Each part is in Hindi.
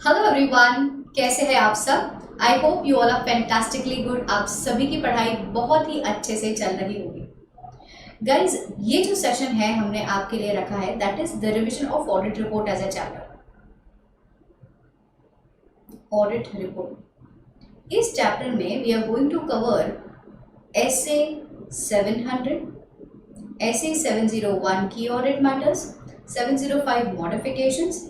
हेलो एवरीवन, कैसे हैं आप सब। I hope you all are fantastically good. आप सभी की पढ़ाई बहुत ही अच्छे से चल रही होगी। गाइज, ये जो सेशन है हमने आपके लिए रखा है, that is the revision of audit report as a chapter. Audit report, इस चैप्टर में we are going to cover SA 700, SA 701 key audit matters, 705 modifications,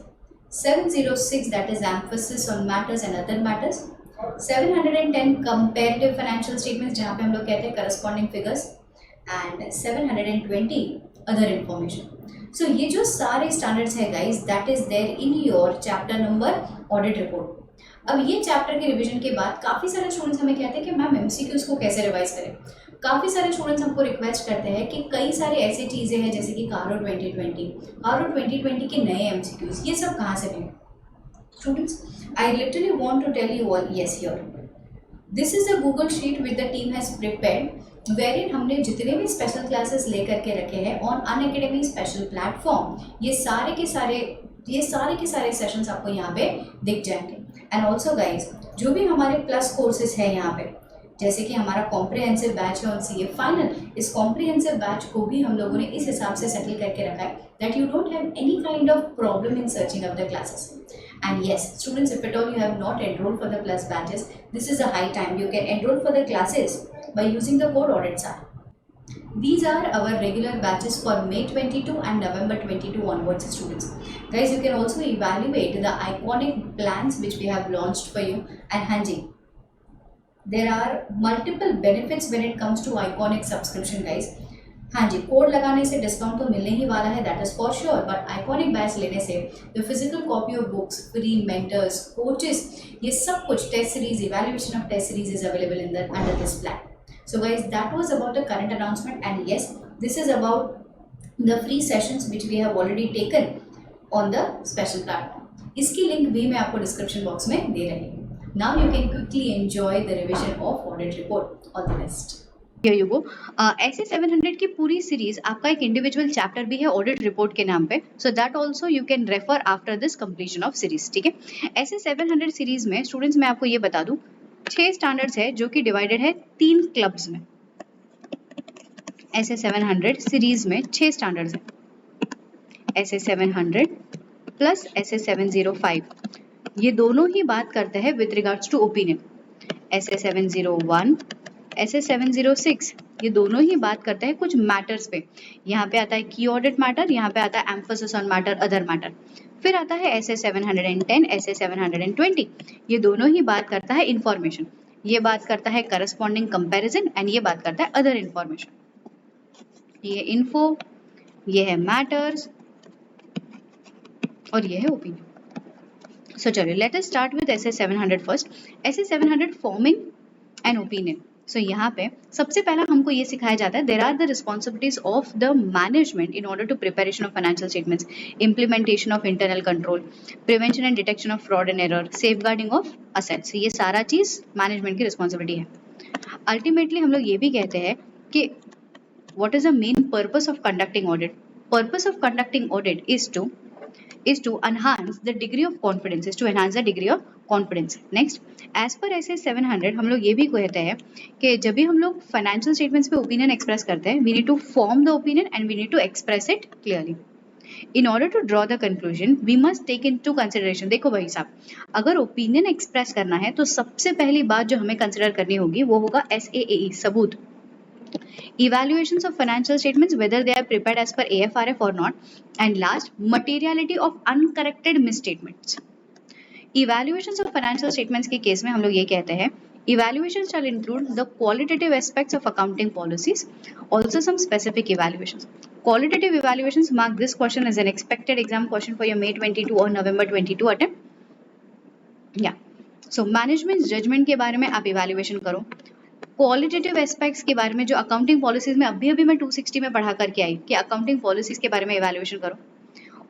706 that is emphasis on matters and other matters, 710 comparative financial statements जहाँ पे हम लोग कहते हैं corresponding figures, and 720 other information. So ये जो सारे standards है guys, that is there in your chapter number audit report. अब ये चैप्टर के रिवीजन के बाद काफ़ी सारे स्टूडेंट्स हमें कहते हैं कि मैम एमसीक्यूज को कैसे रिवाइज करें। काफ़ी सारे स्टूडेंट्स हमको रिक्वेस्ट करते हैं कि कई सारे ऐसी चीज़ें हैं जैसे कि कारो 2020 के नए एमसीक्यूज, ये सब कहाँ से लें students. I literally want to tell you all, yes here this is a Google sheet with the team has prepared, wherein हमने जितने भी स्पेशल क्लासेस लेकर के रखे हैं ऑन अनअकैडमी स्पेशल प्लेटफॉर्म, ये सारे के सारे सेशंस आपको यहाँ पे दिख जाएंगे। एंड ऑल्सो गाइज, जो भी हमारे प्लस कोर्सेज है यहाँ पे, जैसे कि हमारा कॉम्प्रिहेंसिव बैच है ऑन सीए फाइनल, इस कॉम्प्रिहेंसिव बैच को भी हम लोगों ने इस हिसाब से सेटल करके रखा है that you don't have any kind of problem in searching of the classes. And yes, students, if at all you have not enrolled for the plus batches, this is a high time. You can enroll for the classes by using the code AUDITSAR. These are our regular batches for May 22 and November 22 onwards, students. Guys, you can also evaluate the iconic plans which we have launched for you. And Hanji, there are multiple benefits when it comes to iconic subscription, guys. हाँ जी, कोड लगाने से डिस्काउंट तो मिलने ही वाला है, that is for sure, but iconic batch लेने से the physical copy of books, free mentors, coaches, ये सब कुछ, test series, evaluation of test series is available in the under this plan. So guys, that was about the current announcement, and yes, this is about the free sessions which we have already taken on the special platform. इसकी लिंक भी मैं आपको डिस्क्रिप्शन बॉक्स में दे रही हूँ. Now you can quickly enjoy the revision of audit report. All the best. Here you go. ऐसे 700 की पूरी सीरीज आपका एक इंडिविजुअल चैप्टर भी है ऑडिट रिपोर्ट के नाम पे, so that also you can refer after this completion of series. ठीक है, ऐसे 700 सीरीज में स्टूडेंट्स मैं आपको ये बता दूं, 6 स्टैंडर्ड्स है जो कि डिवाइडेड है 3 क्लब्स में. ऐसे 700 सीरीज में 6 स्टैंडर्ड्स है, ऐसे 700 प्लस ऐसे 705, ये दोनों ही बात करते हैं विद रिगार्ड्स टू ओपिनियन. ऐसे 701, ऐसे 706, ये दोनों ही बात करते हैं कुछ मैटर्स पे. यहाँ पे आता है की ऑडिट मैटर, यहाँ पे आता है emphasis on matter, other matter. फिर आता है ऐसे 710, ऐसे 720, ये दोनों ही बात करता है इंफॉर्मेशन, ये बात करता है करस्पॉन्डिंग कंपैरिजन, एंड ये बात करता है अदर इंफॉर्मेशन. ये इन्फो, ये है मैटर्स, और ये है ओपिनियन. सो चलिए लेट अस स्टार्ट विद ऐसे 700 फर्स्ट. ऐसे 700 फॉर्मिंग एंड ओपिनियन. सो यहाँ पे सबसे पहला हमको ये सिखाया जाता है, there are the responsibilities of the management in order to preparation of financial statements, implementation of internal control, prevention and detection of fraud and error, safeguarding of assets. ये सारा चीज मैनेजमेंट की रिस्पॉन्सिबिलिटी है. अल्टीमेटली हम लोग ये भी कहते हैं कि what is the main purpose of conducting audit? Purpose of conducting audit is to enhance the degree of confidence, is to enhance the degree of confidence. Next, as per ऐसे 700 हम लोग ये भी कहते हैं कि जब भी हम लोग फाइनेंशियल स्टेटमेंट्स पे ओपिनियन एक्सप्रेस करते हैं, we need to form the opinion and we need to express it clearly. In order to draw the conclusion, we must take into consideration. देखो भाई साहब, अगर ओपिनियन एक्सप्रेस करना है तो सबसे पहली बात जो हमें कंसिडर करनी होगी वो होगा SAAE, सबूत. Evaluations of financial statements, whether they are prepared as per AFRF or not, and last, materiality of uncorrected misstatements. Evaluations of financial statements के केस में हम लोग ये कहते हैं, evaluations shall include the qualitative aspects of accounting policies, also some specific evaluations. Qualitative evaluations, mark this question as an expected exam question for your May 22 or November 22 attempt. Yeah, so management judgment के बारे में आप evaluation करो. क्वालिटेटिव एस्पेक्ट्स के बारे में जो अकाउंटिंग पॉलिसीज में अभी मैं 260 में पढ़ा करके आई कि अकाउंटिंग पॉलिसीज के बारे में इवैल्यूएशन करो.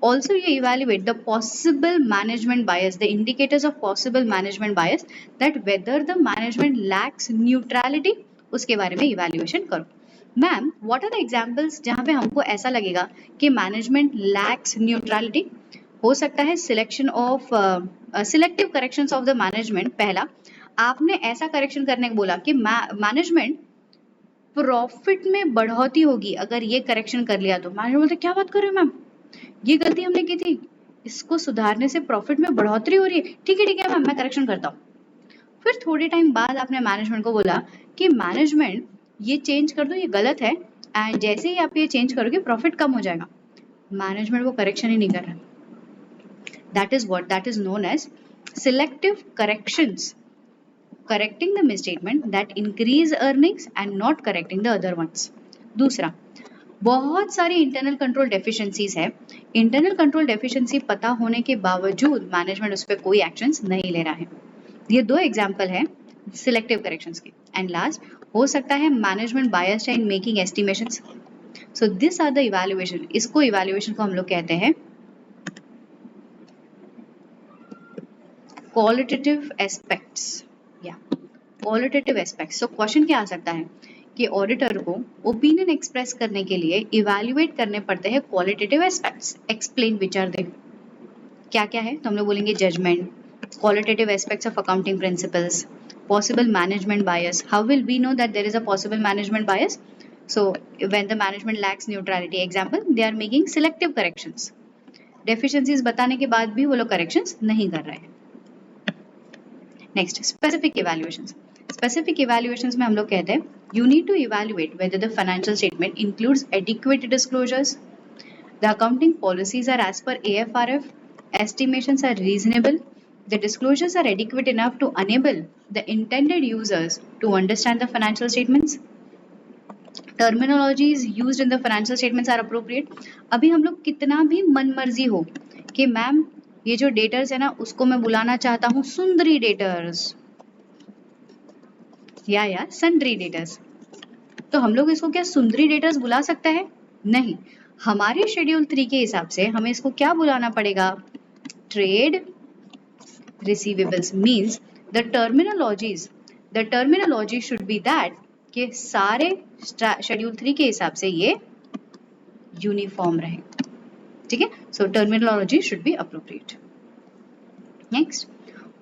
ऑल्सो ये evaluate the possible management bias, the indicators of possible management bias, that whether the management lacks neutrality, उसके बारे में इवैल्यूएशन करो. Ma'am what are the examples जहाँ पे हमको ऐसा लगेगा कि मैनेजमेंट लैक्स न्यूट्रलिटी? हो सकता है selection of selective corrections of the management, पहला आपने ऐसा करेक्शन करने को बोला कि मैनेजमेंट प्रॉफिट में बढ़ोतरी होगी अगर ये करेक्शन कर लिया तो मैनेजर बोलते क्या बात कर रहे हो मैम, ये गलती हमने की थी, इसको सुधारने से प्रॉफिट में बढ़ोतरी हो रही है, ठीक है मैम मैं करेक्शन करता हूँ। फिर थोड़े टाइम बाद आपने मैनेजमेंट को बोला कि मैनेजमेंट ये चेंज कर दो, ये गलत है, एंड जैसे ही आप ये चेंज करोगे प्रॉफिट कम हो जाएगा। मैनेजमेंट वो करेक्शन ही नहीं कर रहा। That is known as selective corrections, correcting the misstatement that increase earnings and not correcting the other ones. दूसरा, बहुत सारी इंटरनल कंट्रोल डेफिशिएंसीज है, इंटरनल कंट्रोल डेफिशिएंसी पता होने के बावजूद मैनेजमेंट उस पर कोई एक्शंस नहीं ले रहा है। ये दो एग्जांपल है सिलेक्टिव करेक्शंस के। एंड लास्ट, हो सकता है management biased in making estimations. So this are the evaluation, इसको इवैल्यूएशन को हम लोग कहते हैं क्वालिटेटिव एस्पेक्ट्स या क्वालिटेटिव एस्पेक्ट्स। सो क्वेश्चन क्या आ सकता है कि ऑडिटर को ओपिनियन एक्सप्रेस करने के लिए इवैल्यूएट करने पड़ते हैं qualitative aspects, explain which are they. क्या क्या है तो हम लोग बोलेंगे judgement, qualitative aspects of accounting principles, possible management bias. How will we know that there is a possible management bias? So when the management lacks neutrality, example they are making selective corrections, deficiencies बताने के बाद भी वो लोग corrections नहीं कर रहे हैं। Next, specific evaluations. Specific evaluations में हम लोग कहते हैं you need to evaluate whether the financial statement includes adequate disclosures, the accounting policies are as per AFRF, estimations are reasonable, the disclosures are adequate enough to enable the intended users to understand the financial statements, terminologies used in the financial statements are appropriate. अभी हम लोग कितना भी मनमर्जी हो कि मैम ये जो डेटर्स है ना उसको मैं बुलाना चाहता हूँ सुंदरी डेटर्स या सन्ड्री डेटर्स, तो हम लोग इसको क्या सुंदरी डेटर्स बुला सकते हैं? नहीं, हमारे शेड्यूल 3 के हिसाब से हमें इसको क्या बुलाना पड़ेगा? Trade receivables. Means the terminology should B that कि सारे शेड्यूल 3 के हिसाब से ये यूनिफॉर्म रहे, ठीक है? So terminology should be appropriate. Next,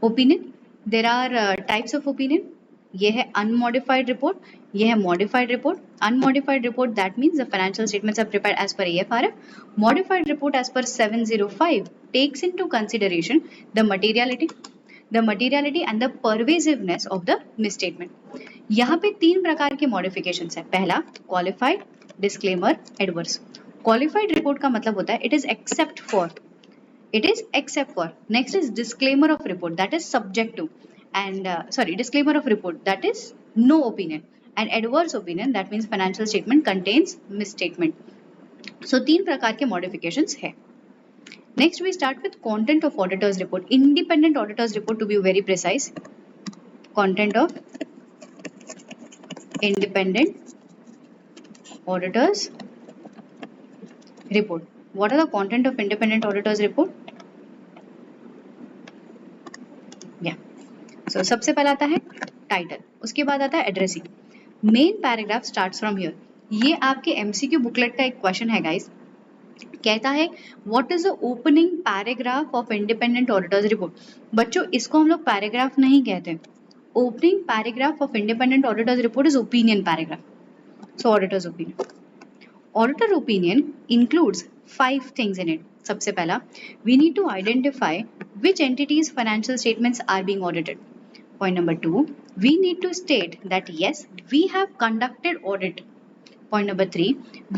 opinion. There are types of opinion. ये है अनमॉडिफाइड रिपोर्ट, ये है modified report. Unmodified report that means the financial statements are prepared as per AFRF. Modified report as per 705 takes into consideration the materiality and the pervasiveness of the misstatement. यहाँ पे 3 प्रकार के मॉडिफिकेशंस है। पहला qualified, disclaimer, adverse. Qualified report का मतलब होता है it is except for, next is disclaimer of report that is subject to, and disclaimer of report that is no opinion, and adverse opinion that means financial statement contains misstatement. So 3 प्रकार के modifications है। Next we start with content of auditor's report, independent auditor's report to be very precise. Content of independent auditor's report. What are the content of independent auditor's report? So, सबसे पहला आता है टाइटल, उसके बाद आता है addressing. Main paragraph starts from here. ये आपके MCQ बुकलेट का एक क्वेश्चन है गाइस। कहता है what is the opening paragraph of independent auditors report. बच्चों इसको हम लोग पैराग्राफ नहीं कहते, opening paragraph of independent auditors report is opinion paragraph. So auditors opinion, auditor opinion includes 5 things in it. सबसे पहला, we need to identify which entities financial statements are being audited. Point number 2, we need to state that yes, we have conducted audit. Point number 3,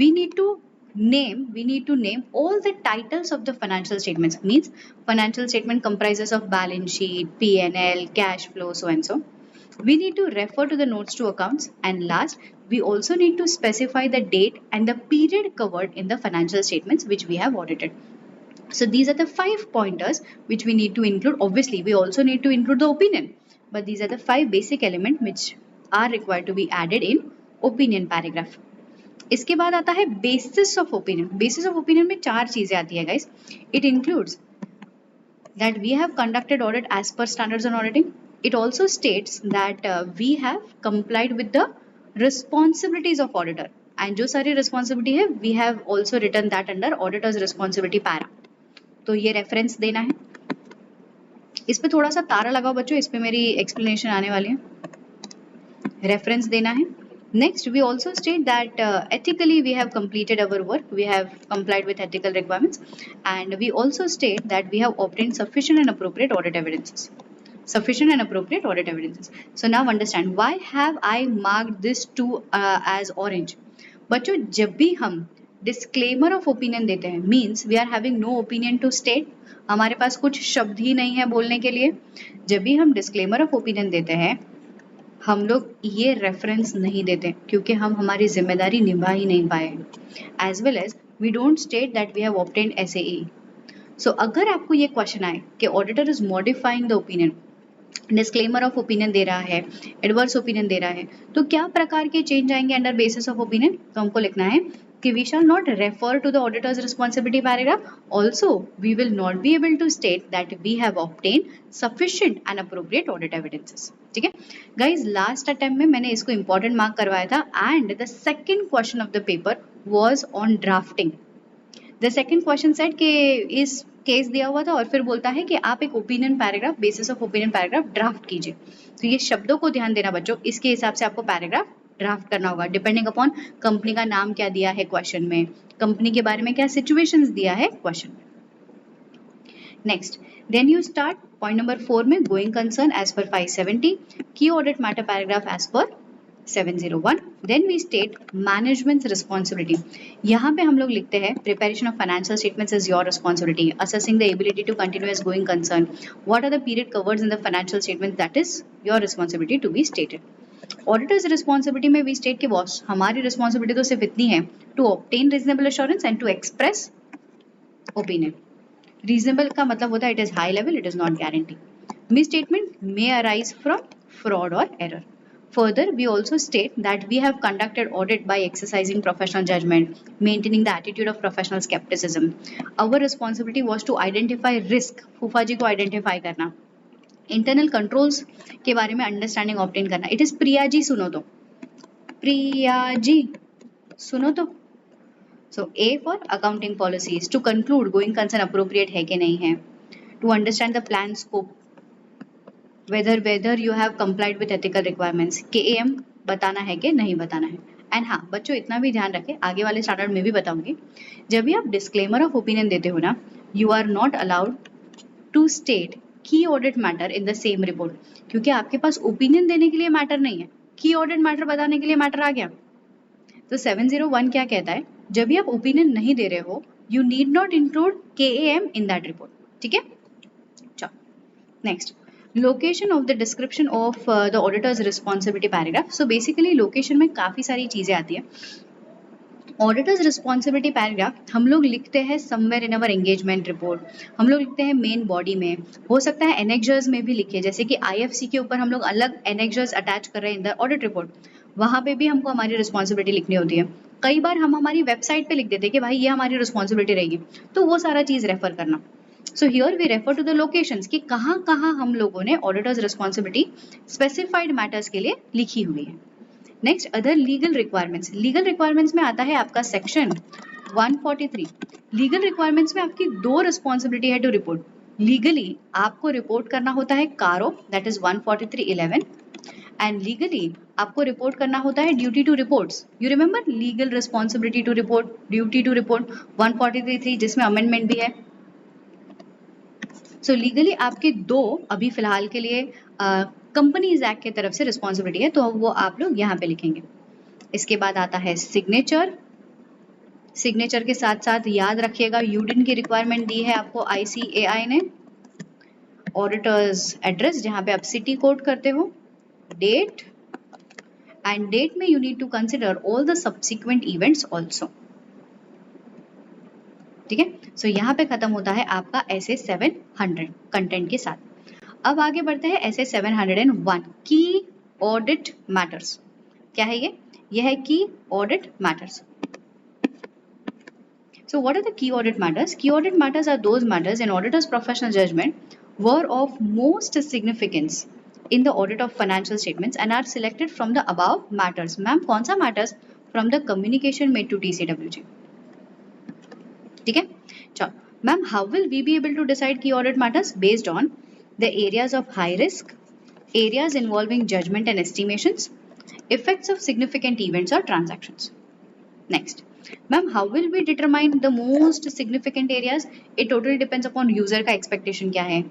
we need to name all the titles of the financial statements. Means financial statement comprises of balance sheet, P&L, cash flow, so and so. We need to refer to the notes to accounts, and last, we also need to specify the date and the period covered in the financial statements which we have audited. So these are the 5 pointers which we need to include. Obviously, we also need to include the opinion, but these are the 5 basic elements which are required to be added in opinion paragraph. इसके बाद आता है basis of opinion. Basis of opinion में 4 चीजें आती है guys. It includes that we have conducted audit as per standards on auditing. It also states that we have complied with the responsibilities of auditor, and जो सारी responsibility है we have also written that under auditor's responsibility para. तो ये रेफरेंस देना है। इस पे थोड़ा सा तारा लगाओ बच्चों, इस पे मेरी एक्सप्लेनेशन आने वाली है, रेफरेंस देना है. Next, we also state that ethically we have completed our work, we have complied with ethical requirements, and we also state that we have obtained sufficient and appropriate audit evidences. Sufficient and appropriate audit evidences. So now understand why have I marked this two as orange. बच्चों जब भी हम डिस्क्लेमर ऑफ ओपिनियन देते हैं means we are having no opinion to state, हमारे पास कुछ शब्द ही नहीं है बोलने के लिए. जब भी हम डिस्क्लेमर ऑफ ओपिनियन देते हैं हम लोग ये रेफरेंस नहीं देते क्योंकि हम हमारी जिम्मेदारी निभा ही नहीं पाए. As well as we don't state that we have obtained SAE. So अगर आपको ये क्वेश्चन आए कि auditor is modifying the opinion, disclaimer of opinion दे रहा है, एडवर्स ओपिनियन दे रहा है, तो क्या प्रकार के चेंज आएंगे अंडर बेसिस ऑफ ओपिनियन. तो हमको लिखना है कि we shall not refer to the auditors responsibility paragraph. Also we will not be able to state that we have obtain sufficient and appropriate audit evidences. ठीक है गाइज, लास्ट अटेम्प्ट में मैंने इसको इंपॉर्टेंट मार्क करवाया था and the second question of the paper was on drafting. The second question set कि इस केस दिया हुआ था और फिर बोलता है कि आप एक opinion paragraph, basis of opinion paragraph draft कीजिए. तो ये शब्दों को ध्यान देना बच्चों, इसके हिसाब से आपको पैराग्राफ ड्राफ्ट करना होगा डिपेंडिंग अपॉन कंपनी का नाम क्या दिया है क्वेश्चन में, कंपनी के बारे में क्या सिचुएशंस दिया है क्वेश्चन में. Next, then you start point number 4 में गोइंग कंसर्न एज पर 570, की audit matter paragraph as per 701. Then we state management responsibility. यहाँ पे हम लोग लिखते हैं preparation of financial statements is your responsibility, assessing the ability to continue as going concern, what are the period covered in the financial statement, that is your responsibility to be stated. Auditors responsibility में वी स्टेट के बॉस हमारी रिस्पॉन्सिबिलिटी तो सिर्फ इतनी है to obtain reasonable assurance and to express opinion. Reasonable का मतलब होता है it is high level, it is not guarantee. Miss statement may arise from fraud और error. Further, we also state that we have conducted audit by exercising professional judgment, maintaining the attitude of professional skepticism. Our responsibility was to identify risk, फूफा जी को identify करना, internal controls के बारे में understanding obtain करना. It is प्रिया जी, सुनो तो, प्रिया जी सुनो तो. So A for accounting policies, to conclude going concern appropriate है कि नहीं है, to understand the plan scope, whether you have complied with ethical requirements, KAM बताना है कि नहीं बताना है. एंड हाँ बच्चों इतना भी ध्यान रखें, आगे वाले स्टैंडर्ड में भी बताऊंगी, जब भी आप डिस्क्लेमर ऑफ ओपिनियन देते हो ना, you are not allowed to state key audit matter in the same report, क्योंकि आपके पास ओपिनियन देने के लिए मैटर नहीं है, की ऑडिट मैटर बताने के लिए मैटर आ गया. तो 701 क्या कहता है, जब भी आप ओपिनियन नहीं दे रहे हो you need not include KAM in that report. ठीक है, चलो next, location of the description of the auditors responsibility paragraph. So basically location में काफ़ी सारी चीज़ें आती हैं. ऑडिटर्स रिस्पॉन्सिबिलिटी पैराग्राफ हम लोग लिखते हैं somewhere in our engagement report, हम लोग लिखते हैं मेन बॉडी में, हो सकता है एनेक्जर्स में भी लिखे, जैसे कि IFC के ऊपर हम लोग अलग एनेक्जर्स अटैच कर रहे हैं इन द ऑडिट रिपोर्ट, वहाँ पे भी हमको हमारी रिस्पॉन्सिबिलिटी लिखनी होती है. कई बार हम हमारी वेबसाइट पे लिख देते हैं कि भाई ये हमारी रिस्पॉन्सिबिलिटी रहेगी, तो वो सारा चीज़ रेफर करना. So here we refer to the locations कि कहाँ कहाँ हम लोगों ने ऑडिटर्स रिस्पॉन्सिबिलिटी स्पेसिफाइड मैटर्स के लिए लिखी हुई है. Next, other legal requirements. Legal requirements में आता है आपका सेक्शन 143. लीगल रिक्वायरमेंट्स में आपकी दो रिस्पॉन्सिबिलिटी है टू रिपोर्ट. लीगली आपको रिपोर्ट करना होता है CARO, that is 143(11), and legally आपको रिपोर्ट करना होता है duty to reports. You remember legal responsibility to report, duty to report 143(3), जिसमें अमेंडमेंट भी है. सो लीगली आपके दो अभी फिलहाल के लिए कंपनीज एक्ट की तरफ से रिस्पॉन्सिबिलिटी है, तो वो आप लोग यहाँ पे लिखेंगे. इसके बाद आता है सिग्नेचर. सिग्नेचर के साथ साथ याद रखिएगा यूडिन की रिक्वायरमेंट दी है आपको ICAI ने. ऑडिटर्स एड्रेस जहाँ पे आप सिटी कोड करते हो, डेट, एंड डेट में you need to consider all the subsequent events also. ठीक है, सो यहाँ पे खत्म होता है आपका SA 700 कंटेंट के साथ. अब आगे बढ़ते हैं SA 701 की ऑडिट मैटर्स. क्या है ये? यह है की audit matters. So what are the key audit matters? Key audit matters are those matters in auditor's professional judgment were of most significance in the audit of financial statements and are selected from the above matters. Ma'am कौन सा matters? From the communication made to TCWG. ठीक है, चलो ma'am, how will we be able to decide key audit matters? Based on the areas of high risk, areas involving judgment and estimations, effects of significant events or transactions. Next, ma'am, how will we determine the most significant areas? It totally depends upon user का expectation क्या है,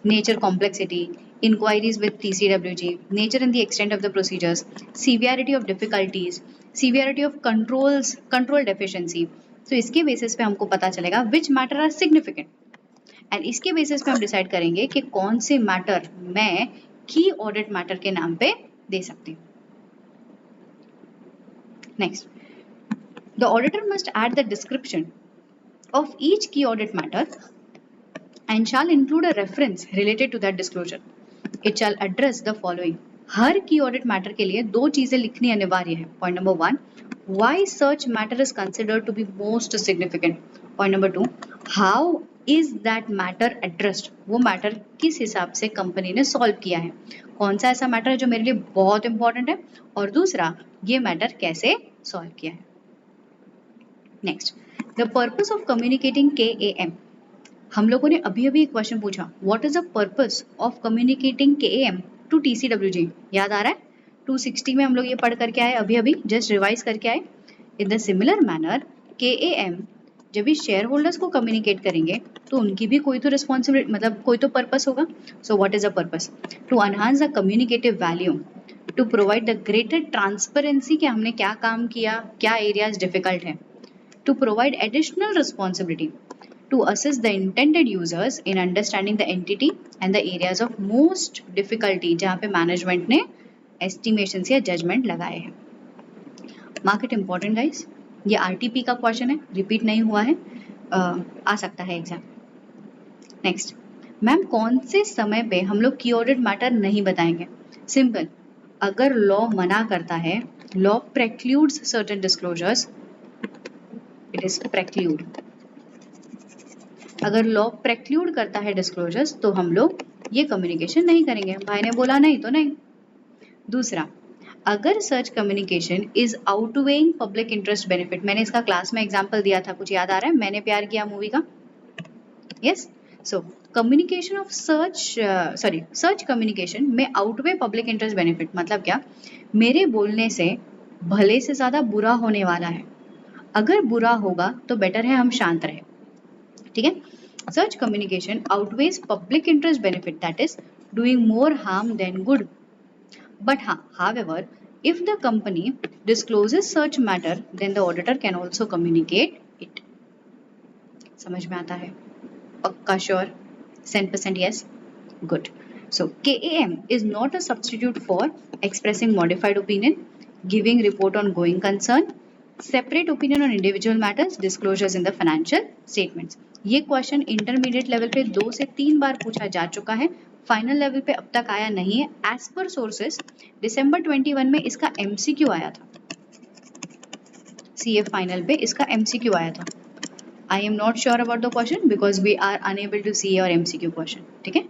nature complexity, inquiries with TCWG, nature and the extent of the procedures, severity of difficulties, severity of control deficiency. तो इसके बेसिस पे हमको पता चलेगा which matter are significant, and इसके बेसिस पे हम डिसाइड करेंगे कि कौन से मैटर मैं की ऑडिट मैटर के नाम पे दे सकती हूँ. Next, the auditor must add the description of each key audit matter and shall include a reference related to that disclosure. It shall address the following. हर की ऑडिट मैटर के लिए दो चीजें लिखनी अनिवार्य है. Point number 1, why such matter is considered to be most significant. Point number 2, how is that matter addressed. वो मैटर किस हिसाब से कंपनी ने सॉल्व किया है, कौन सा ऐसा मैटर है जो मेरे लिए बहुत इंपॉर्टेंट है, और दूसरा ये मैटर कैसे सॉल्व किया है. Next, the purpose of communicating KAM. हम लोगों ने अभी अभी एक क्वेश्चन पूछा, what is the purpose of communicating KAM to TCWG. याद आ रहा है 260 में हम लोग ये पढ़ करके आए, अभी अभी जस्ट रिवाइज करके आए. In the similar manner KAM जब भी शेयर होल्डर्स को कम्युनिकेट करेंगे तो उनकी भी कोई तो रिस्पॉन्सिबिलिटी, मतलब कोई तो पर्पस होगा. So what is the purpose? To enhance the communicative value, to provide the greater transparency कि हमने क्या काम किया, क्या एरियाज डिफिकल्ट है, to provide additional responsibility, to assist the intended users in understanding the entity and the areas of most difficulty जहाँ पे मैनेजमेंट ने estimations या judgment लगाए हैं. मार्केट इंपॉर्टेंट गाइस, ये RTP का क्वेश्चन है, रिपीट नहीं हुआ है, आ सकता है एग्जाम. नेक्स्ट, मैम कौन से समय पे हम लोग की ऑडिट मैटर नहीं बताएंगे? सिंपल, अगर लॉ मना करता है, law precludes certain disclosures, it is preclude. अगर लॉ प्रेक्लूड करता है डिस्क्लोजर्स तो हम लोग ये कम्युनिकेशन नहीं करेंगे. भाई ने बोला नहीं तो नहीं. दूसरा, अगर such communication is outweighing public interest benefit. मैंने इसका क्लास में एग्जांपल दिया था, कुछ याद आ रहा है? मैंने प्यार किया मूवी का. Yes. So communication of such communication में आउटवे पब्लिक इंटरेस्ट बेनिफिट मतलब क्या? मेरे बोलने से भले से ज्यादा बुरा होने वाला है, अगर बुरा होगा तो बेटर है हम शांत रहे. ठीक है. Such communication outweighs public interest benefit, that is doing more harm than good. But हाँ, however, if the company discloses such matter, then the auditor can also communicate it. समझ में आता है? पक्का sure? 100% yes? Good. So KAM is not a substitute for expressing modified opinion, giving report on going concern, separate opinion on individual matters, disclosures in the financial statements. ये क्वेश्चन इंटरमीडिएट लेवल पे 2 से 3 बार पूछा जा चुका है, फाइनल लेवल पे अब तक आया नहीं है. एज पर सोर्सेस दिसंबर 21 में इसका MCQ आया था, CA फाइनल पे इसका MCQ आया था. I am not sure about the question because we are unable to see और MCQ क्वेश्चन. ठीक है,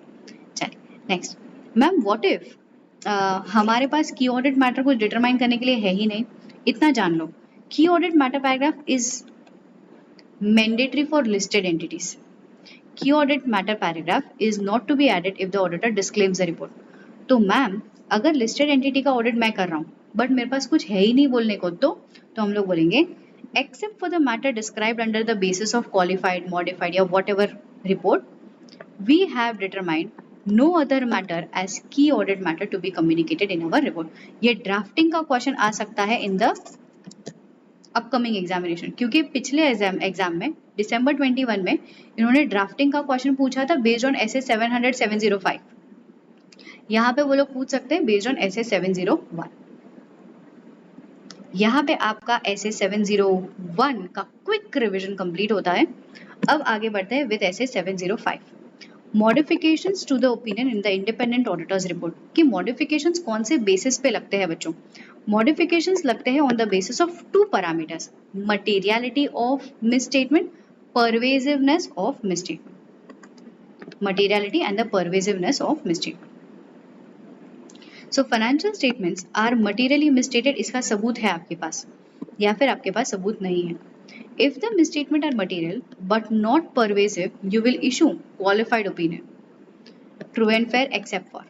चलिए नेक्स्ट. मैम व्हाट इफ हमारे पास की ऑडिट मैटर को डिटरमाइन करने के लिए है ही नहीं. इतना जान लो, की audit matter paragraph is mandatory for listed entities. Key audit matter paragraph is not to be added if the auditor disclaims the report. तो मैम अगर लिस्टेड एंटिटी का ऑडिट मैं कर रहा हूँ बट मेरे पास कुछ है ही नहीं बोलने को, तो हम लोग बोलेंगे except for the matter described under the basis of qualified, modified या whatever report, we have determined no other matter as key audit matter to be communicated in our report. ये ड्राफ्टिंग का क्वेश्चन आ सकता है इन द अपकमिंग एग्जामिनेशन, क्योंकि पिछले एग्जाम में दिसंबर 21 में इन्होंने ड्राफ्टिंग का क्वेश्चन पूछा था बेस्ड ऑन SA 700 705. यहाँ पे वो लोग पूछ सकते हैं बेस्ड ऑन SA 701. यहाँ पे आपका SA 701 का क्विक रिवीजन कंप्लीट होता है. अब आगे बढ़ते हैं with SA 705. Modifications to the opinion in the independent auditors report. कि मॉडिफिकेशंस कौन से बेसिस पे लगते हैं बच्चों? मॉडिफिकेशंस लगते हैं on the basis of 2 parameters, materiality of misstatement, pervasiveness of misstatement. Materiality and the pervasiveness of misstatement. So financial statements are materially misstated, इसका सबूत है आपके पास या फिर आपके पास सबूत नहीं है. If the misstatement are material but not pervasive, you will issue qualified opinion. True and fair except for,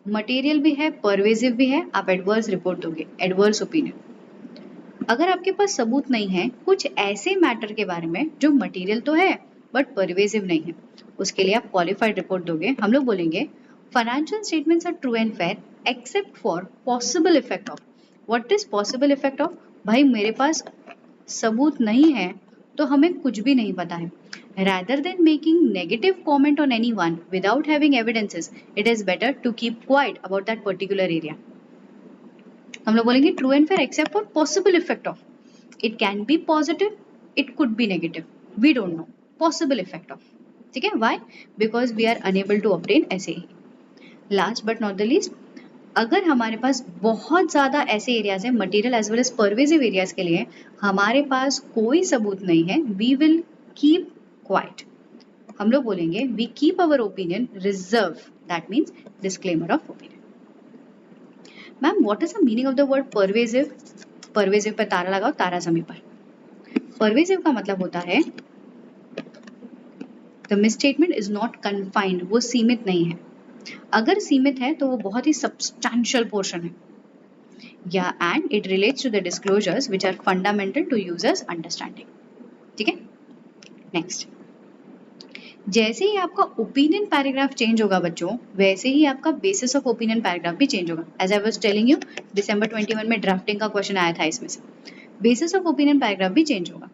material भी है, परवेजिव भी है, आप एडवर्स रिपोर्ट दोगे, एडवर्स ओपिनियन। अगर आपके पास सबूत नहीं है कुछ ऐसे मैटर के बारे में जो मटेरियल तो है बट परवेजिव नहीं है, उसके लिए आप क्वालिफाइड रिपोर्ट दोगे। हम लोग बोलेंगे financial statements are true and fair except for possible effect of. What is possible effect of? भाई मेरे पास सबूत नहीं है तो हमें कुछ भी नहीं पता है। Rather than making negative comment on anyone without having evidences, it is better to keep quiet about that particular area. हम लोग बोलेंगे true and fair except for possible effect of. It can be positive, it could be negative. We don't know. Possible effect of. ठीक है? Why? Because we are unable to obtain SAE. Last but not the least, अगर हमारे पास बहुत ज़्यादा ऐसे एरियाज हैं material as well as pervasive areas के लिए हमारे पास कोई सबूत नहीं है, वी विल कीप क्वाइट। हम लोग बोलेंगे we keep our opinion reserve, that means disclaimer of opinion. Ma'am what is the meaning of the word pervasive? Pervasive पर तारा लगाओ, तारा जमी पर। परवेजिव का मतलब होता है the misstatement is not confined, वो सीमित नहीं है। अगर सीमित है तो वो बहुत ही सब्सटैंशियल पोर्शन है, या and it relates to the disclosures which are fundamental to users understanding. ठीक है, नेक्स्ट। जैसे ही आपका ओपिनियन पैराग्राफ चेंज होगा बच्चों, वैसे ही आपका बेसिस ऑफ ओपिनियन पैराग्राफ भी चेंज होगा। As I was telling you, दिसंबर 21 में ड्राफ्टिंग का क्वेश्चन आया था, इसमें से बेसिस ऑफ ओपिनियन पैराग्राफ भी चेंज होगा।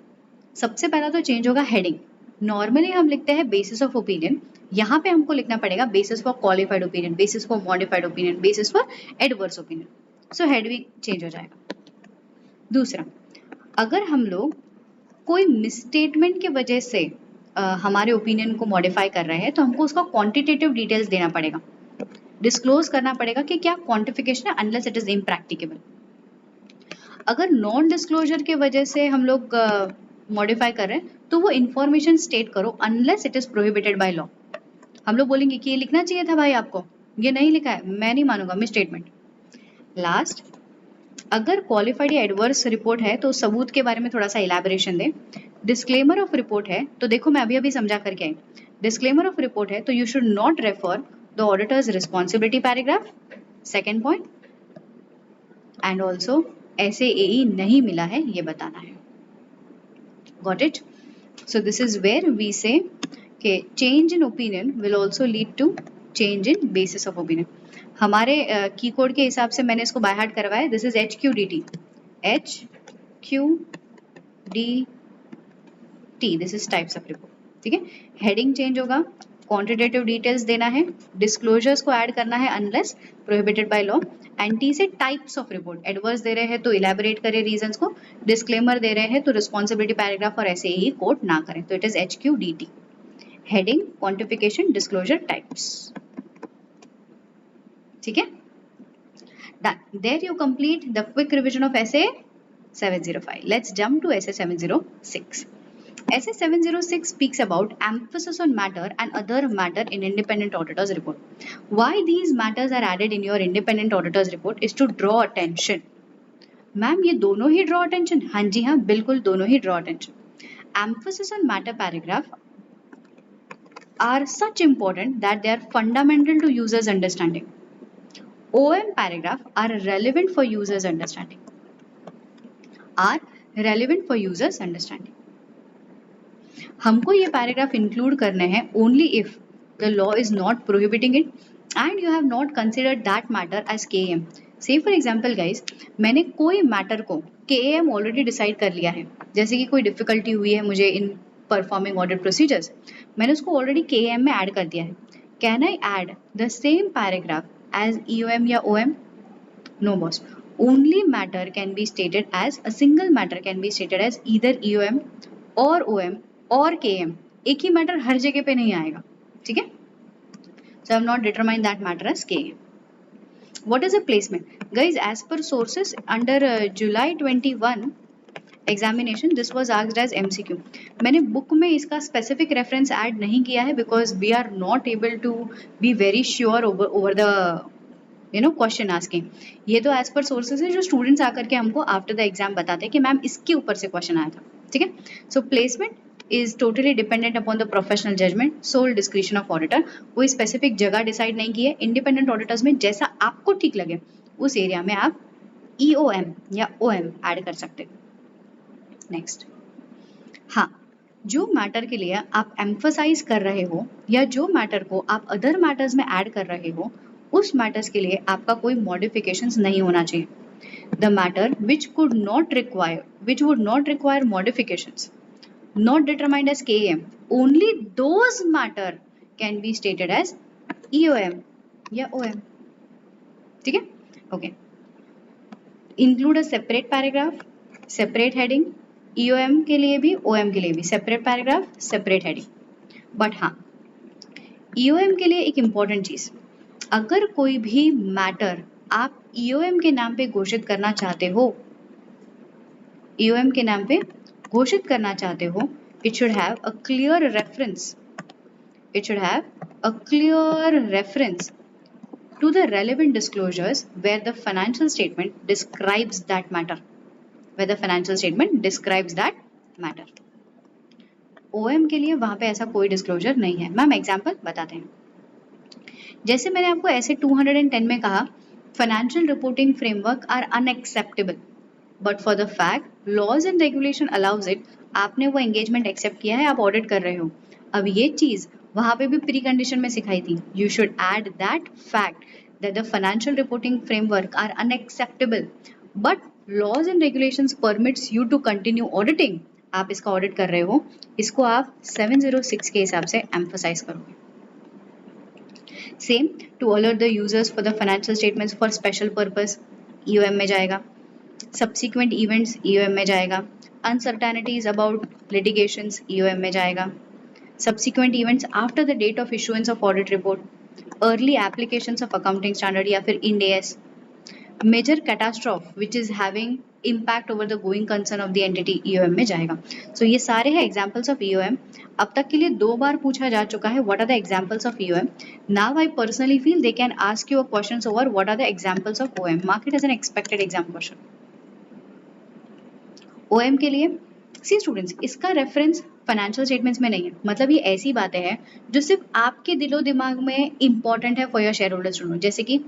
सबसे पहला तो चेंज होगा हेडिंग। नॉर्मली हम लिखते हैं बेसिस ऑफ ओपिनियन, यहाँ पे हमको लिखना पड़ेगा basis for qualified opinion, basis for modified opinion, basis for adverse opinion. So head भी चेंज हो जाएगा। दूसरा, अगर हम लोग कोई मिसस्टेटमेंट की वजह से हमारे ओपिनियन को मॉडिफाई कर रहे हैं तो हमको उसका क्वांटिटेटिव डिटेल्स देना पड़ेगा, डिस्क्लोज करना पड़ेगा कि क्या क्वांटिफिकेशन है, अनलेस इट इज इम्प्रैक्टिकेबल। अगर नॉन डिस्क्लोजर के वजह से हम लोग मॉडिफाई कर रहे हैं तो वो इंफॉर्मेशन स्टेट करो, unless it is prohibited by law. हम लोग बोलेंगे कि ये लिखना चाहिए था भाई आपको, ये नहीं लिखा है, मैं नहीं मानूंगा मिसस्टेटमेंट। लास्ट, अगर क्वालिफाइड या एडवर्स रिपोर्ट है तो सबूत के बारे में थोड़ा सा इलैबोरेशन दे। डिस्क्लेमर ऑफ रिपोर्ट है तो देखो मैं अभी समझा करके आई, डिस्क्लेमर ऑफ रिपोर्ट है तो you should not refer the auditors responsibility paragraph, second point, and also SAE नहीं मिला है ये बताना है। Got it? So this is where we say कि change in opinion will also lead to change in basis of opinion. हमारे की कोड के हिसाब से मैंने इसको बाय हार्ट करवाया, this is HQDT, this is types of report. ठीक है, हेडिंग चेंज होगा, क्वांटिटेटिव डिटेल्स देना है, डिस्क्लोजर्स को ऐड करना है unless prohibited by law, and T से टाइप्स ऑफ रिपोर्ट, एडवर्स दे रहे हैं तो इलैबोरेट करें रीजंस को, डिस्क्लेमर दे रहे हैं तो रिस्पॉन्सिबिलिटी पैराग्राफ और SAE कोड ना करें, तो it is HQDT, heading, quantification, disclosure, types. ठीक है, done. There you complete the quick revision of essay 705. Let's jump to essay 706. Essay 706 speaks about emphasis on matter and other matter in independent auditor's report. Why these matters are added in your independent auditor's report is to draw attention. Ma'am ये दोनों ही draw attention? हाँ जी हाँ, बिल्कुल दोनों ही draw attention. Emphasis on matter paragraph are such important that they are fundamental to users' understanding. OM paragraph are relevant for users' understanding. हमको ये पैराग्राफ इंक्लूड करने हैं only if the law is not prohibiting it and you have not considered that matter as KAM. Say for example guys, मैंने कोई मैटर को KAM ऑलरेडी डिसाइड कर लिया है, जैसे कि कोई डिफिकल्टी हुई है मुझे इन परफॉर्मिंग ऑडिट प्रोसीजर्स, मैंने उसको ऑलरेडी KAM में ऐड कर दिया है। Can I add the same paragraph as EOM या OM? No boss. Only matter can be stated as a single matter can be stated as either EOM or OM or KM. एक ही मैटर हर जगह पे नहीं आएगा, ठीक है? So I have not determined that matter as KM. What is a placement? Guys, as per sources under July 21 examination, this was asked as MCQ. मैंने बुक में इसका स्पेसिफिक रेफरेंस ऐड नहीं किया है because we are not able to be very sure over the question asking. ये तो एज पर सोर्सेज है जो स्टूडेंट्स आकर के हमको आफ्टर द एग्जाम बताते हैं कि मैम इसके ऊपर से क्वेश्चन आया था, ठीक है? सो placement is totally dependent upon the professional judgment, sole discretion of auditor. कोई specific जगह decide नहीं की है. Independent auditors में जैसा आपको ठीक लगे उस एरिया में आप EOM या OM ऐड कर सकते हो. नेक्स्ट, हाँ, जो मैटर के लिए आप एम्फसाइज कर रहे हो या जो मैटर को आप अदर मैटर्स में ऐड कर रहे हो उस मैटर्स के लिए आपका कोई मॉडिफिकेशंस नहीं होना चाहिए. The matter which would not require modifications not determined as KM, only those matter can be stated as EOM या OM. ठीक है, okay. Include a separate paragraph, separate heading, EOM के लिए भी OM के लिए भी separate paragraph, separate heading. But हाँ, EOM के लिए एक इम्पॉर्टेंट चीज, अगर कोई भी मैटर आप EOM के नाम पे घोषित करना चाहते हो, EOM के नाम पे घोषित करना चाहते हो, it should have a clear reference. It should have a clear reference to the relevant disclosures where the financial statement describes that matter. Where the financial statement describes that matter. OM के लिए वहां पे ऐसा कोई डिस्क्लोजर नहीं है. मैम एग्जाम्पल बताते हैं. जैसे मैंने आपको ऐसे 210 में कहा, financial reporting framework are unacceptable but for the fact laws and regulation allows it. आपने वो एंगेजमेंट एक्सेप्ट किया है, आप ऑडिट कर रहे हो. अब ये चीज वहां पे भी प्री कंडीशन में सिखाई थी. You should add that fact that the financial reporting framework are unacceptable but laws and regulations permits you to continue auditing. आप इसका ऑडिट कर रहे हो, इसको आप 706 के हिसाब से एम्फसाइज करोगे. Same to alert the users for the financial statements for special purpose, EOM में जाएगा. सब्सिक्वेंट इवेंट्स EOM में जाएगा. अनसर्टेनिटीज अबाउट लिटिगेशंस EOM में जाएगा. Subsequent events after the date of issuance of audit report, early applications of accounting standard या फिर IND AS, major catastrophe which is having impact over the going concern of the entity EOM में जाएगा. सो ये सारे हैं एग्जाम्पल्स ऑफ EOM. अब तक के लिए 2 बार पूछा जा चुका है what are the examples of EOM. Now I personally feel they can ask you a questions over what are the examples of OM. Mark it as an expected exam question. OM के लिए सी स्टूडेंट्स, इसका रेफरेंस फाइनेंशियल स्टेटमेंट्स में नहीं है. मतलब ये ऐसी बातें हैं जो सिर्फ आपके दिलो दिमाग में इंपॉर्टेंट है for your shareholders to know. जैसे कि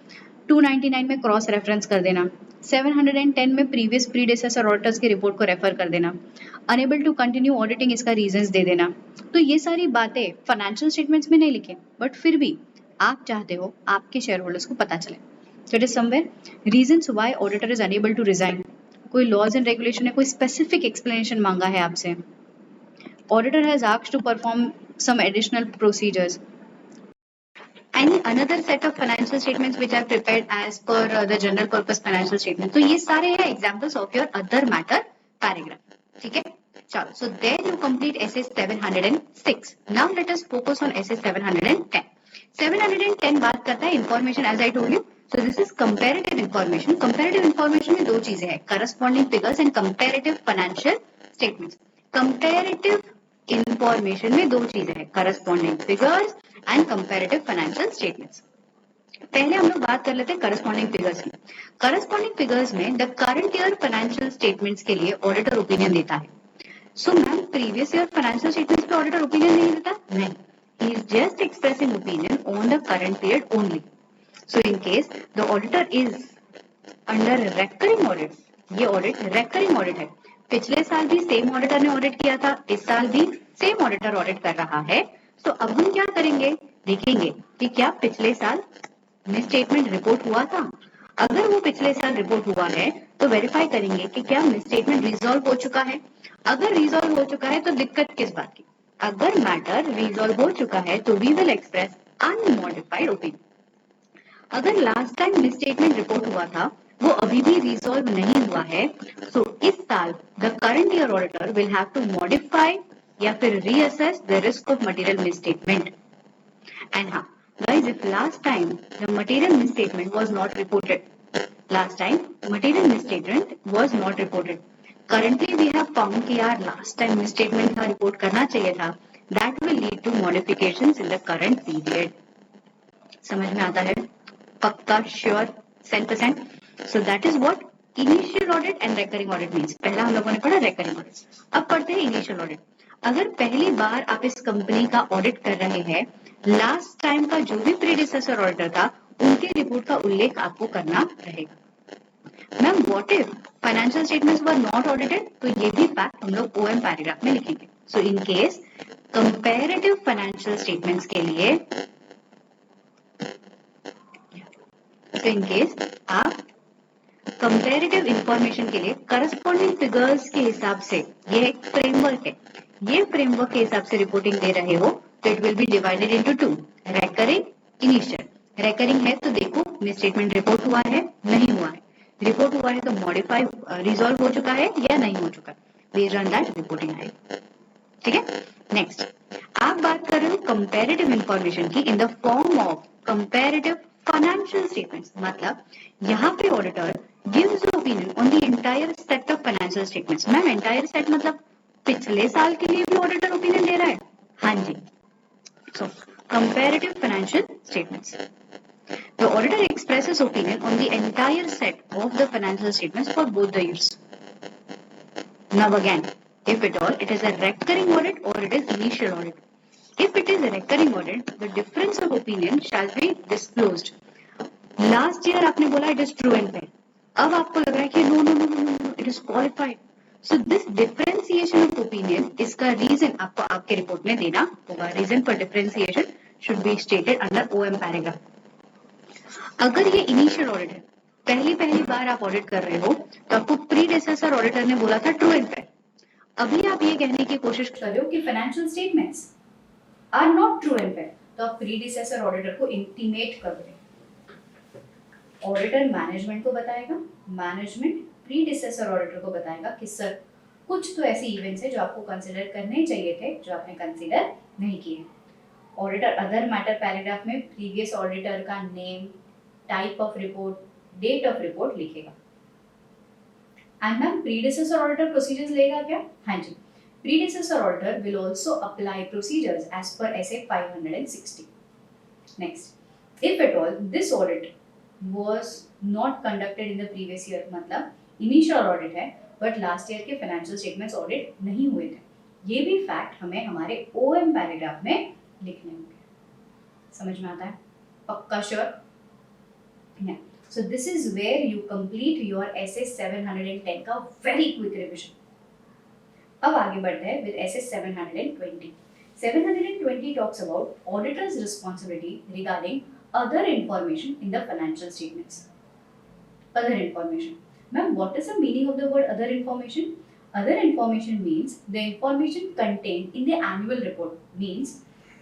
299 में क्रॉस रेफरेंस कर देना, 710 में प्रीवियस प्रीडेसेसर ऑडिटर्स की रिपोर्ट को रेफर कर देना, अनेबल टू कंटिन्यू ऑडिटिंग इसका रीजंस दे देना. तो ये सारी बातें फाइनेंशियल स्टेटमेंट्स में नहीं लिखे, बट फिर भी आप चाहते हो आपके शेयर होल्डर्स को पता चले. So it is somewhere reasons why auditor is unable to resign. कोई लॉज एंड रेगुलेशन है, कोई स्पेसिफिक एक्सप्लेनेशन मांगा है आपसे. Auditor has asked to perform some additional procedures. Any another set of financial statements which are prepared as per the general purpose financial statement. तो ये सारे हैं examples of your other matter paragraph. ठीक है, चलो. So there you complete essay 706. Now let us focus on essay 710. 710 बात करता है information as I told you. So this is comparative information. Comparative information में 2 चीजें हैं, corresponding figures and comparative financial statements. Comparative information में 2 चीजें हैं, corresponding figures and comparative financial statements. पहले हम लोग बात कर लेते हैं करस्पॉन्डिंग फिगर्स की. करस्पॉन्डिंग फिगर्स में the current year financial statements के लिए ऑडिटर ओपिनियन देता है. So ma'am previous year financial statements पे ऑडिटर ओपिनियन नहीं देता? नहीं, he is just expressing opinion on the current period only. So in case the auditor is under recurring audit, ये ऑडिट रेकरिंग ऑडिट है. पिछले साल भी सेम ऑडिटर ने ऑडिट किया था, इस साल भी सेम ऑडिटर ऑडिट कर रहा है. तो अब हम क्या करेंगे, देखेंगे कि क्या पिछले साल मिस स्टेटमेंट रिपोर्ट हुआ था. अगर वो पिछले साल रिपोर्ट हुआ है तो वेरीफाई करेंगे कि क्या मिस स्टेटमेंट रिजॉल्व हो चुका है. अगर रिजॉल्व हो चुका है तो दिक्कत किस बात की. अगर मैटर रिजॉल्व हो चुका है तो we will express unmodified opinion. अगर last time misstatement report हुआ था वो अभी भी रिजॉल्व नहीं हुआ है, तो इस साल the current year auditor will have to modify या फिर reassess the risk of material misstatement. And हाँ guys, if last time the material misstatement was not reported, currently we have found कि यार last time misstatement का report करना चाहिए था, that will lead to modifications in the current period. समझ में आता है? पक्का, sure, 100%. So that is what initial audit and recurring audit means. पहला हम लोगों ने पढ़ा recurring audit, अब पढ़ते हैं initial audit. अगर पहली बार आप इस कंपनी का ऑडिट कर रहे हैं, लास्ट टाइम का जो भी प्रीडिसेसर ऑडिटर था उनके रिपोर्ट का उल्लेख आपको करना रहेगा। Ma'am what if financial statements were not audited, तो ये भी फैक्ट हम लोग ओएम पैराग्राफ में लिखेंगे। So in case comparative financial statements के लिए, तो इन केस आप कंपैरेटिव इंफॉर्मेशन के लिए करस्पॉन्डिंग फिगर्स के हिसाब से, ये एक फ्रेमवर्क है, ये फ्रेमवर्क के हिसाब से रिपोर्टिंग दे रहे हो तो it will be divided into two, recurring, initial. Recurring है तो देखो मिसस्टेटमेंट रिपोर्ट हुआ है नहीं हुआ है, रिपोर्ट हुआ है तो मॉडिफाई रिजॉल्व हो चुका है या नहीं हो चुका, बेस्ड ऑन दैट रिपोर्टिंग आएगी। ठीक है, नेक्स्ट आप बात कर रहे हो कंपैरेटिव इंफॉर्मेशन की in the form of comparative financial statements, मतलब यहाँ पे auditor gives opinion on the entire set of financial statements. Ma'am entire set मतलब पिछले साल के लिए भी ऑडिटर ओपिनियन दे रहा है? हाँ जी। So comparative financial statements, the auditor expresses opinion on the entire set of the financial statements for both the years. Now again, if at all it is a recurring audit or it is initial audit. If it is a recurring audit, the difference of opinion shall be disclosed. Last year आपने बोला it is true and fair. अब आपको लग रहा है कि no, it is qualified. So this differentiation of opinion, इसका reason आपको आपके रिपोर्ट में देना होगा. Reason for differentiation should be stated under OM paragraph. अगर ये इनिशियल ऑडिट है, पहली बार आप ऑडिट कर रहे हो, तो आपको प्रीडेसेसर ऑडिटर ने बोला था ट्रू एंड फेयर। अभी आप ये कहने की कोशिश कर रहे हो कि financial statements are not true and fair, तो आप प्रीडिसेसर ऑडिटर को इंटीमेट कर रहे हो। ऑडिटर मैनेजमेंट को बताएगा, मैनेजमेंट प्रीडिसेसर ऑडिटर को बताएगा कि सर कुछ तो ऐसे इवेंट्स है जो आपको कंसीडर करने चाहिए थे जो आपने कंसीडर नहीं किए। ऑडिटर अदर मैटर पैराग्राफ में प्रीवियस ऑडिटर का name, type of report, date of report लिखेगा। And ma'am predecessor auditor procedures लेगा क्या? हाँ जी, predecessor auditor will also apply procedures as per SA 560। Next, if at all this audit was not conducted in the previous year, मतलब इनिशियल ऑडिट है बट लास्ट ईयर के फाइनेंशियल स्टेटमेंट्स ऑडिट नहीं हुए थे, ये भी फैक्ट हमें हमारे OM पैराग्राफ में लिखने होंगे। समझ में आता है? पक्का sure? Yeah. So this is where you complete your SA 710 का very quick revision. अब आगे बढ़ते हैं with SA 720. 720 talks about auditor's responsibility regarding other information in the financial statements. Other information. Ma'am, what is the meaning of the word other information? Other information means the information contained in the annual report, means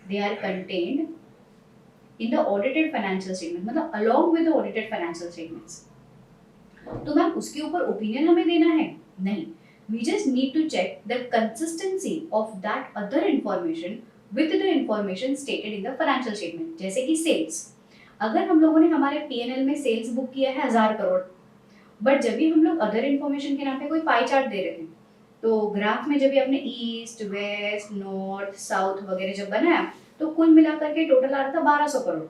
they are contained in the audited financial statement, मतलब along with the audited financial statements. तो मैम उसके ऊपर ओपिनियन हमें देना है? नहीं, we just need to check the consistency of that other information with the information stated in the financial statement. जैसे कि सेल्स, अगर हम लोगों ने हमारे P&L में सेल्स बुक किया है 1000 करोड़, बट जब भी हम लोग अदर इन्फॉर्मेशन के नाम पे कोई पाई चार्ट दे रहे थे, तो ग्राफ में जब भी आपने ईस्ट, वेस्ट, नॉर्थ, साउथ वगैरह जब बनाया तो कुल मिलाकर के टोटल आ रहा था 1200 करोड़।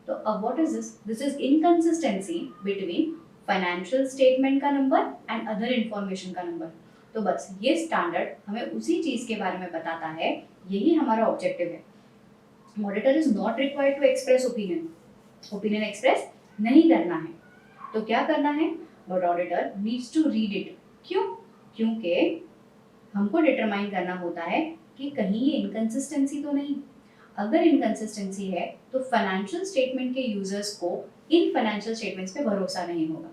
तो अब what is this? This is inconsistency between financial statement का नंबर एंड अदर इंफॉर्मेशन का नंबर। तो बस ये स्टैंडर्ड हमें उसी चीज के बारे में बताता है, यही हमारा ऑब्जेक्टिव है। Auditor is not required to express opinion, opinion express नहीं करना है, तो क्या करना है? But auditor needs to read it. क्यों? क्योंकि हमको डिटरमाइन करना होता है कि कहीं ये इनकंसिस्टेंसी तो नहीं। अगर इनकंसिस्टेंसी है तो फाइनेंशियल स्टेटमेंट के यूजर्स को इन फाइनेंशियल स्टेटमेंट्स पे भरोसा नहीं होगा।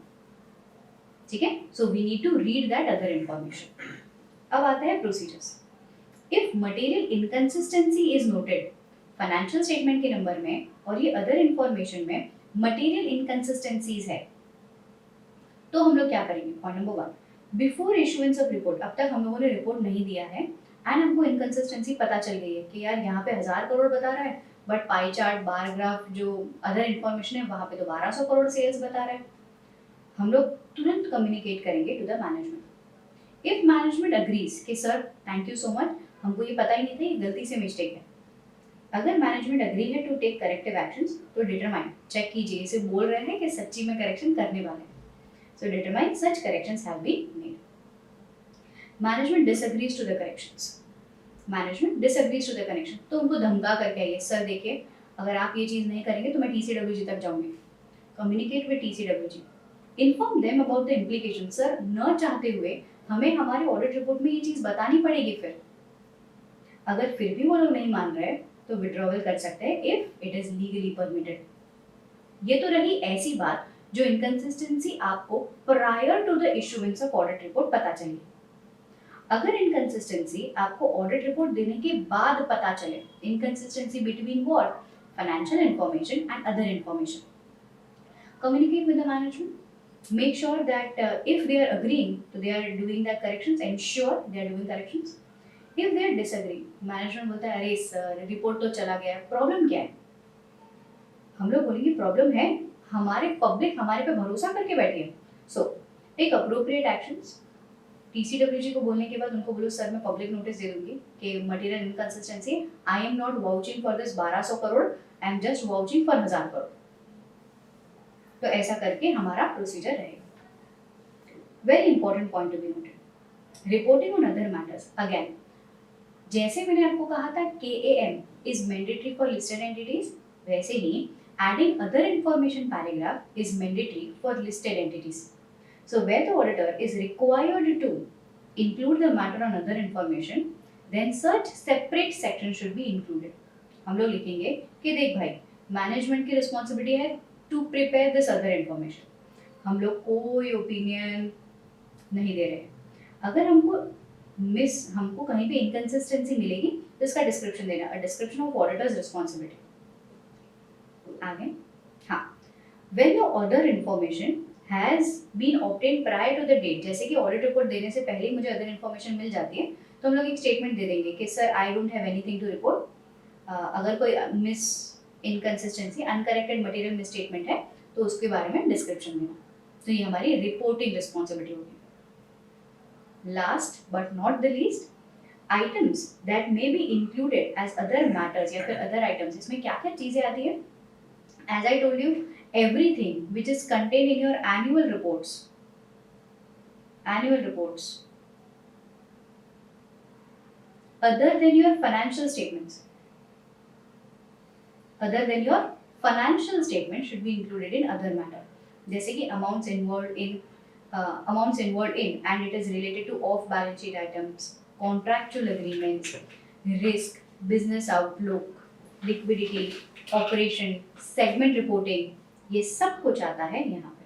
ठीक है, so we need to read that other information. अब आता है procedures. If material inconsistency is noted, financial statement के नंबर में और ये अदर इंफॉर्मेशन में मटेरियल इनकंसिस्टेंसीज है, तो हम लोग क्या करेंगे? Point number 1, before issuance of report, अब तक हम लोगों ने रिपोर्ट नहीं दिया है एंड हमको इनकंसिस्टेंसी पता चल गई है कि यार यहाँ पे 1000 करोड़ बता रहा है, but pie chart, bar graph, जो अदर इन्फॉर्मेशन है वहाँ पे तो 1200 करोड़ सेल्स बता रहा है। हम लोग तुरंत कम्युनिकेट करेंगे to the management. If management agrees कि sir thank you so much, हमको ये पता ही नहीं था, ये गलती से मिस्टेक है। अगर मैनेजमेंट अग्री है टू टेक करेक्टिव एक्शंस, तो डिटरमाइन, चेक कीजिए इसे बोल रहे हैं कि सच्ची में करेक्शन करने वाले हैं। So determine such corrections have been made. Management disagrees to the corrections. Management disagrees to the connection, तो उनको धमका करके आइए, सर देखिए अगर आप ये चीज़ नहीं करेंगे तो मैं TCWG तक जाऊंगी। Communicate with TCWG, inform them about the implication. Sir न चाहते हुए हमें हमारे ऑडिट रिपोर्ट में ये चीज़ बतानी पड़ेगी, फिर अगर फिर भी वो लोग नहीं मान रहे तो विड्रॉवल कर सकते हैं if it is legally permitted. ये तो रही ऐसी बात जो इनकंसिस्टेंसी आपको prior to the issuance of audit report पता चली। अगर इनकंसिस्टेंसी आपको ऑडिट रिपोर्ट देने के बाद पता चले, inconsistency between what, financial information and other information, communicate with the management, make sure that if they are agreeing to they are doing that corrections, ensure they are doing corrections. If they are disagreeing, management बोलता है अरे सर रिपोर्ट तो चला गया, प्रॉब्लम क्या है, हम लोग बोलेंगे प्रॉब्लम है, हमारे पब्लिक हमारे पे भरोसा करके बैठी है। So take appropriate actions. TCWG को बोलने के बाद उनको बोलो सर मैं पब्लिक नोटिस दे दूंगी कि material inconsistency, I am not vouching for this 1200 crore, I am just vouching for 1000 crore. तो ऐसा करके हमारा प्रोसीजर रहेगा। Very important point to be noted, reporting on other matters. Again जैसे मैंने आपको कहा था KAM is mandatory for listed entities, वैसे ही adding other information paragraph is mandatory for listed entities. So where the auditor is required to include the matter on other information, then such separate section should be included. हम लोग लिखेंगे कि देख भाई मैनेजमेंट की रिस्पॉन्सिबिलिटी है to prepare this other information, हम लोग कोई ओपिनियन नहीं दे रहे। अगर हमको कहीं पे इनकंसिस्टेंसी मिलेगी तो इसका डिस्क्रिप्शन देना, a description of auditors responsibility. आगे हाँ, when the other information has been obtained prior to the date, जैसे कि ऑडिट रिपोर्ट देने से पहले ही मुझे अदर इंफॉर्मेशन मिल जाती है तो हम लोग एक स्टेटमेंट दे देंगे कि sir I don't have anything to report. अगर कोई miss inconsistency uncorrected material misstatement है तो उसके बारे में डिस्क्रिप्शन देना। तो ये हमारी रिपोर्टिंग रिस्पॉन्सिबिलिटी होगी। Last but not the least, items that may be included as other matters या फिर अदर आइटम्स, इसमें क्या क्या चीज़ें आती है। As I told you, everything which is contained in your annual reports other than your financial statements should be included in other matter, जैसे कि amounts involved in and it is related to off balance sheet items, contractual agreements, risk, business outlook, liquidity, operation, segment reporting, ये सब कुछ आता है यहाँ पे।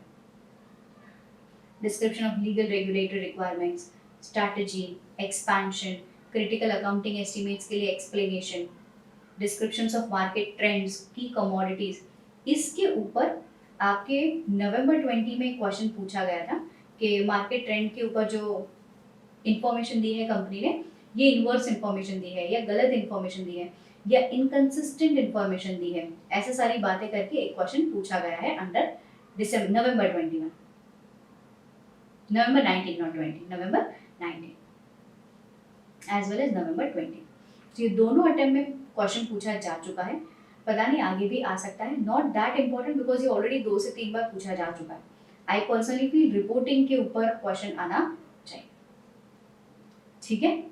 Description of legal regulatory requirements, strategy, expansion, critical accounting estimates के लिए explanation, descriptions of market trends, की कमोडिटीज। इसके ऊपर आपके नवंबर 20 में क्वेश्चन पूछा गया था कि मार्केट ट्रेंड के ऊपर जो इंफॉर्मेशन दी है कंपनी ने, ये इनवर्स इंफॉर्मेशन दी है या गलत इंफॉर्मेशन दी है या इनकंसिस्टेंट इंफॉर्मेशन दी है, ऐसे सारी बातें करके एक क्वेश्चन पूछा गया है अंडर नवंबर 19 एज वेल एज नवंबर 20। तो ये दोनों अटेम्प्ट में क्वेश्चन पूछा जा चुका है, पता नहीं आगे भी आ सकता है। नॉट दैट इम्पोर्टेंट बिकॉज ये ऑलरेडी 2 से 3 बार पूछा जा चुका है। आई पर्सनली फील रिपोर्टिंग के ऊपर क्वेश्चन आना चाहिए, ठीक है।